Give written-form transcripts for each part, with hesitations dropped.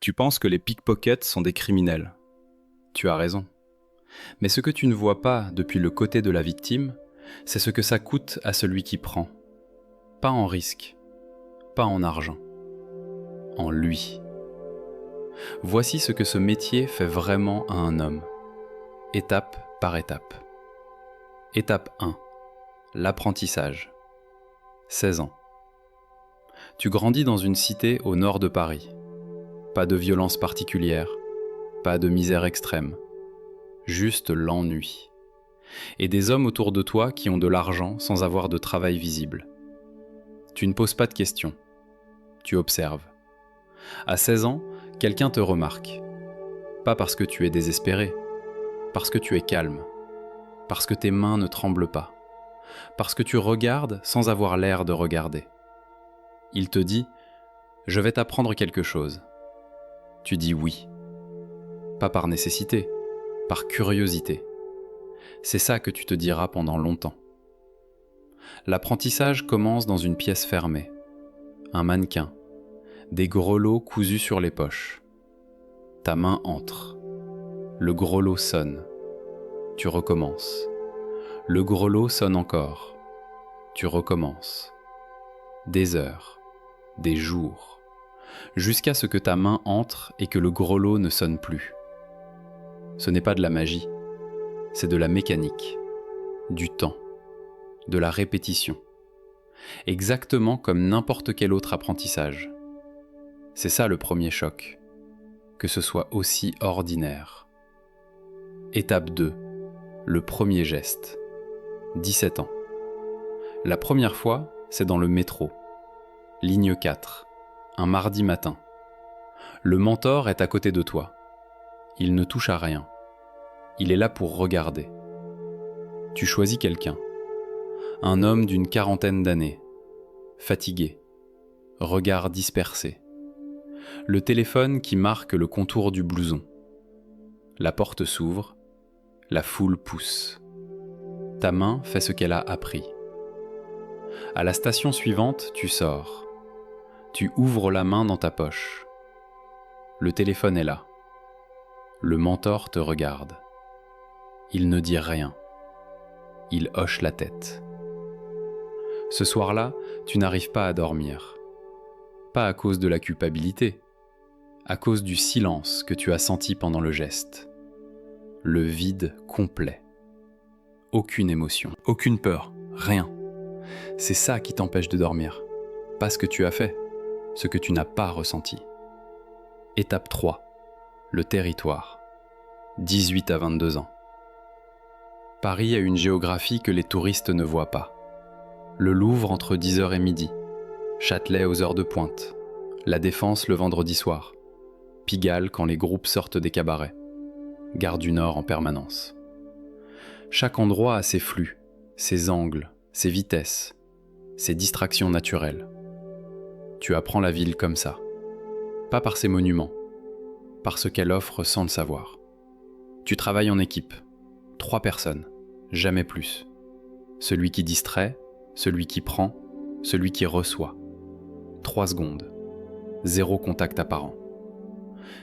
Tu penses que les pickpockets sont des criminels. Tu as raison. Mais ce que tu ne vois pas depuis le côté de la victime, c'est ce que ça coûte à celui qui prend. Pas en risque, pas en argent, en lui. Voici ce que ce métier fait vraiment à un homme, étape par étape. Étape 1, l'apprentissage. 16 ans. Tu grandis dans une cité au nord de Paris. Pas de violence particulière, pas de misère extrême, juste l'ennui. Et des hommes autour de toi qui ont de l'argent sans avoir de travail visible. Tu ne poses pas de questions, tu observes. À 16 ans, quelqu'un te remarque. Pas parce que tu es désespéré, parce que tu es calme, parce que tes mains ne tremblent pas, parce que tu regardes sans avoir l'air de regarder. Il te dit « Je vais t'apprendre quelque chose ». Tu dis oui. Pas par nécessité, par curiosité. C'est ça que tu te diras pendant longtemps. L'apprentissage commence dans une pièce fermée. Un mannequin, des grelots cousus sur les poches. Ta main entre. Le grelot sonne. Tu recommences. Le grelot sonne encore. Tu recommences. Des heures, des jours, jusqu'à ce que ta main entre et que le grelot ne sonne plus. Ce n'est pas de la magie, c'est de la mécanique, du temps, de la répétition. Exactement comme n'importe quel autre apprentissage. C'est ça le premier choc, que ce soit aussi ordinaire. Étape 2, le premier geste. 17 ans. La première fois, c'est dans le métro. Ligne 4, un mardi matin. Le mentor est à côté de toi. Il ne touche à rien. Il est là pour regarder. Tu choisis quelqu'un. Un homme d'une quarantaine d'années. Fatigué. Regard dispersé. Le téléphone qui marque le contour du blouson. La porte s'ouvre. La foule pousse. Ta main fait ce qu'elle a appris. À la station suivante, tu sors. Tu ouvres la main dans ta poche. Le téléphone est là. Le mentor te regarde. Il ne dit rien. Il hoche la tête. Ce soir-là, tu n'arrives pas à dormir. Pas à cause de la culpabilité, à cause du silence que tu as senti pendant le geste. Le vide complet. Aucune émotion, aucune peur, rien. C'est ça qui t'empêche de dormir. Pas ce que tu as fait, ce que tu n'as pas ressenti. Étape 3, le territoire. 18 à 22 ans. Paris a une géographie que les touristes ne voient pas. Le Louvre entre 10h et midi, Châtelet aux heures de pointe, La Défense le vendredi soir, Pigalle quand les groupes sortent des cabarets, Gare du Nord en permanence. Chaque endroit a ses flux, ses angles, ses vitesses, ses distractions naturelles. Tu apprends la ville comme ça. Pas par ses monuments, par ce qu'elle offre sans le savoir. Tu travailles en équipe, 3 personnes, jamais plus. Celui qui distrait, celui qui prend, celui qui reçoit. 3 secondes, 0 contact apparent.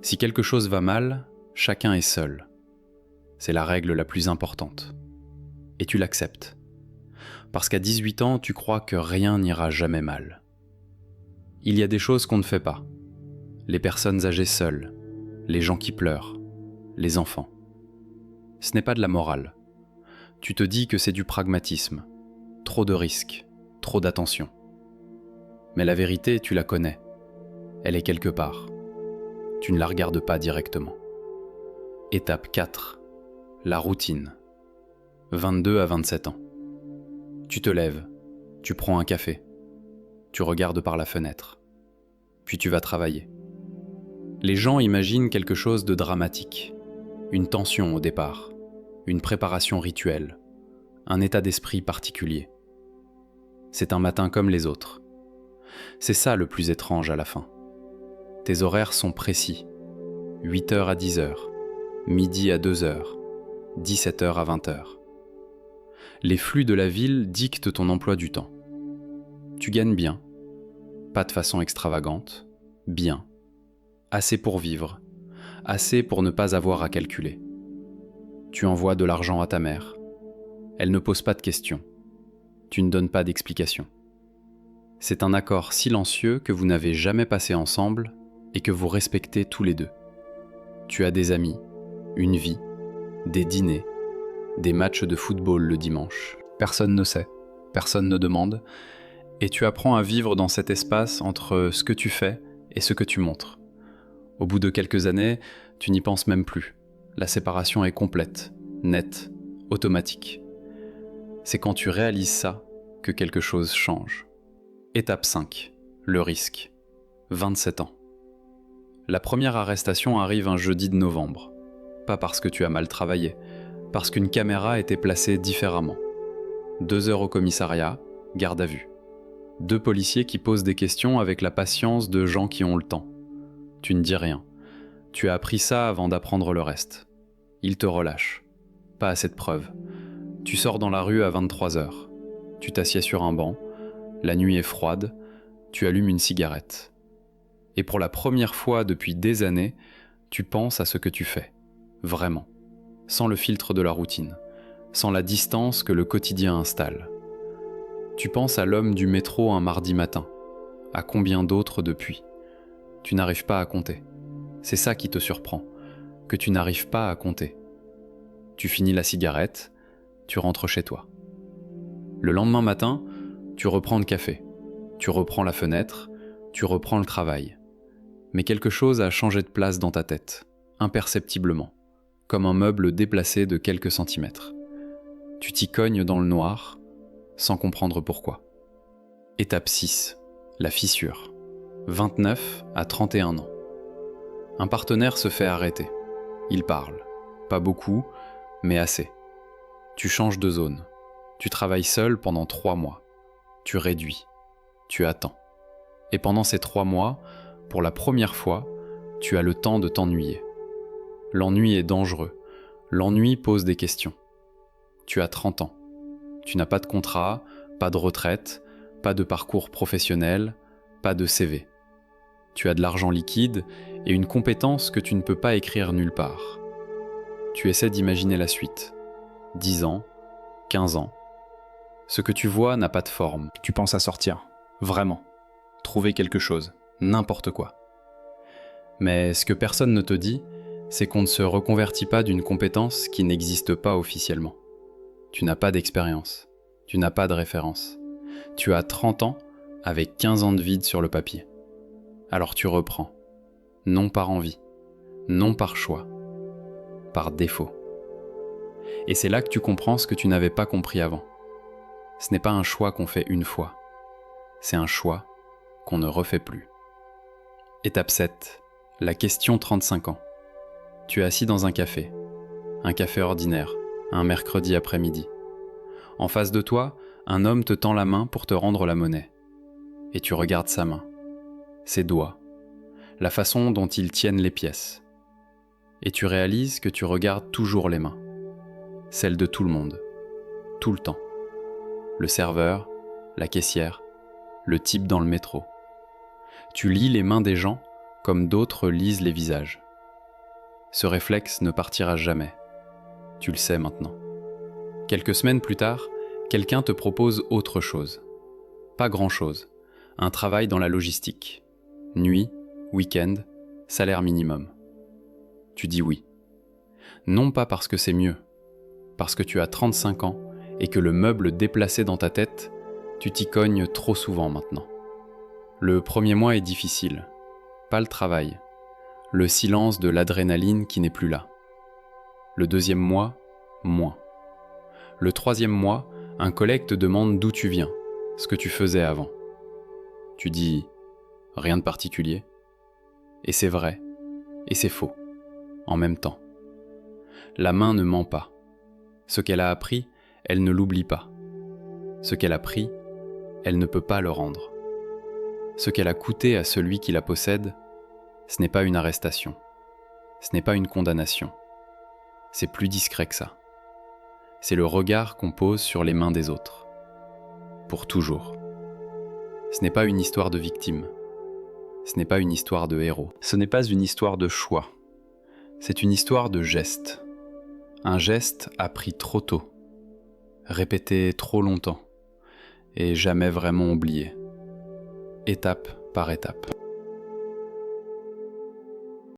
Si quelque chose va mal, chacun est seul. C'est la règle la plus importante. Et tu l'acceptes. Parce qu'à 18 ans, tu crois que rien n'ira jamais mal. Il y a des choses qu'on ne fait pas. Les personnes âgées seules, les gens qui pleurent, les enfants. Ce n'est pas de la morale. Tu te dis que c'est du pragmatisme. Trop de risques, trop d'attention. Mais la vérité, tu la connais. Elle est quelque part. Tu ne la regardes pas directement. Étape 4. La routine. 22 à 27 ans. Tu te lèves, tu prends un café, tu regardes par la fenêtre, puis tu vas travailler. Les gens imaginent quelque chose de dramatique, une tension au départ, une préparation rituelle, un état d'esprit particulier. C'est un matin comme les autres. C'est ça le plus étrange à la fin. Tes horaires sont précis, 8h à 10h, midi à 2h, 17h à 20h. Les flux de la ville dictent ton emploi du temps. Tu gagnes bien, pas de façon extravagante, bien. assez pour vivre, assez pour ne pas avoir à calculer. Tu envoies de l'argent à ta mère. Elle ne pose pas de questions. Tu ne donnes pas d'explications. C'est un accord silencieux que vous n'avez jamais passé ensemble et que vous respectez tous les deux. Tu as des amis, une vie, des dîners, des matchs de football le dimanche. Personne ne sait, personne ne demande, et tu apprends à vivre dans cet espace entre ce que tu fais et ce que tu montres. Au bout de quelques années, tu n'y penses même plus. La séparation est complète, nette, automatique. C'est quand tu réalises ça que quelque chose change. Étape 5. Le risque. 27 ans. La première arrestation arrive un jeudi de novembre. Pas parce que tu as mal travaillé, parce qu'une caméra était placée différemment. 2 heures au commissariat, garde à vue. 2 policiers qui posent des questions avec la patience de gens qui ont le temps. Tu ne dis rien. Tu as appris ça avant d'apprendre le reste. Ils te relâchent. Pas assez de preuves. Tu sors dans la rue à 23 heures. Tu t'assieds sur un banc. La nuit est froide. Tu allumes une cigarette. Et pour la première fois depuis des années, tu penses à ce que tu fais. Vraiment. Sans le filtre de la routine. Sans la distance que le quotidien installe. Tu penses à l'homme du métro un mardi matin. À combien d'autres depuis. Tu n'arrives pas à compter. C'est ça qui te surprend, que tu n'arrives pas à compter. Tu finis la cigarette, tu rentres chez toi. Le lendemain matin, tu reprends le café, tu reprends la fenêtre, tu reprends le travail. Mais quelque chose a changé de place dans ta tête, imperceptiblement, comme un meuble déplacé de quelques centimètres. Tu t'y cognes dans le noir, sans comprendre pourquoi. Étape 6. La fissure. 29 à 31 ans. Un partenaire se fait arrêter. Il parle. Pas beaucoup, mais assez. Tu changes de zone. Tu travailles seul pendant 3 mois. Tu réduis. Tu attends. Et pendant ces 3 mois, pour la première fois, tu as le temps de t'ennuyer. L'ennui est dangereux. L'ennui pose des questions. Tu as 30 ans. Tu n'as pas de contrat, pas de retraite, pas de parcours professionnel, pas de CV. Tu as de l'argent liquide et une compétence que tu ne peux pas écrire nulle part. Tu essaies d'imaginer la suite. 10 ans, 15 ans. Ce que tu vois n'a pas de forme. Tu penses à sortir. Vraiment. Trouver quelque chose. N'importe quoi. Mais ce que personne ne te dit, c'est qu'on ne se reconvertit pas d'une compétence qui n'existe pas officiellement. Tu n'as pas d'expérience. Tu n'as pas de référence. Tu as 30 ans avec 15 ans de vide sur le papier. Alors tu reprends. Non par envie, non par choix, par défaut. Et c'est là que tu comprends ce que tu n'avais pas compris avant. Ce n'est pas un choix qu'on fait une fois. C'est un choix qu'on ne refait plus. Étape 7. La question 35 ans. Tu es assis dans un café ordinaire, un mercredi après-midi. En face de toi, un homme te tend la main pour te rendre la monnaie. Et tu regardes sa main, ses doigts, la façon dont ils tiennent les pièces. Et tu réalises que tu regardes toujours les mains, celles de tout le monde, tout le temps. Le serveur, la caissière, le type dans le métro. Tu lis les mains des gens comme d'autres lisent les visages. Ce réflexe ne partira jamais. Tu le sais maintenant. Quelques semaines plus tard, quelqu'un te propose autre chose. Pas grand-chose. Un travail dans la logistique. Nuit, week-end, salaire minimum. Tu dis oui. Non pas parce que c'est mieux, parce que tu as 35 ans et que le meuble déplacé dans ta tête, tu t'y cognes trop souvent maintenant. Le premier mois est difficile. Pas le travail. Le silence de l'adrénaline qui n'est plus là. Le deuxième mois, moins. Le troisième mois, un collègue te demande d'où tu viens, ce que tu faisais avant. Tu dis « rien de particulier ». Et c'est vrai, et c'est faux, en même temps. La main ne ment pas. Ce qu'elle a appris, elle ne l'oublie pas. Ce qu'elle a pris, elle ne peut pas le rendre. Ce qu'elle a coûté à celui qui la possède, ce n'est pas une arrestation. Ce n'est pas une condamnation. C'est plus discret que ça. C'est le regard qu'on pose sur les mains des autres. Pour toujours. Ce n'est pas une histoire de victime. Ce n'est pas une histoire de héros. Ce n'est pas une histoire de choix. C'est une histoire de geste. Un geste appris trop tôt, répété trop longtemps, et jamais vraiment oublié. Étape par étape.